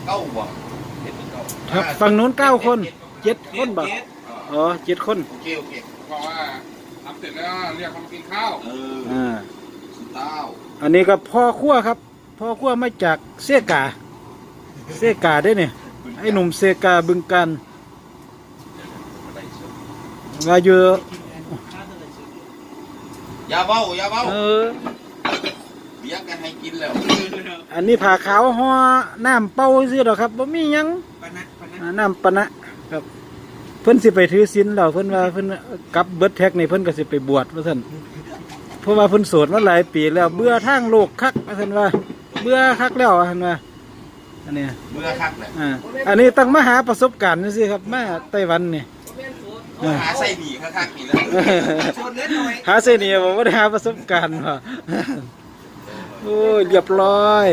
เก้าบ่ ครับฝั่งนู้น9 คน7 คนบ่อ๋อ7 คนโอเคเพราะว่าทำเสร็จแล้วเรียกเขามากินข้าว สุดท้าว อันนี้ก็พ่อครัวครับพ่อครัวมาจากเซกาได้เนี่ยไอ้หนุ่มเซกาบึงกันว่าอยู่ อย่าเบ้าเเลี้ยงกันให้กินแล้ว อันนี้ผ่าขาวห่อน้ำเป่าซื่อดอกครับบ่มีหยังน้ำปะนะครับเพิ่นสิไปถือศีลแล้วเพิ่นว่าเพิ่นกลับเบิดแท็กนี่เพิ่นก็สิไปบวชว่าซั่นเพราะว่าเพิ่นโสดมาหลายปีแล้วเบื่อทางโลกคักว่าซั่นว่าเบื่อคักแล้วว่าซั่นว่าอันนี้ เมื่อคักเลย อันนี้ต้องมาหาประสบการณ์จังซี่ครับมาไต้หวันนี่ หาใส่หนีคักๆนี่แล้ว หาเส้นนี่บ่ได้หาประสบการณ์ว่ะโอ้ยเรียบร้อย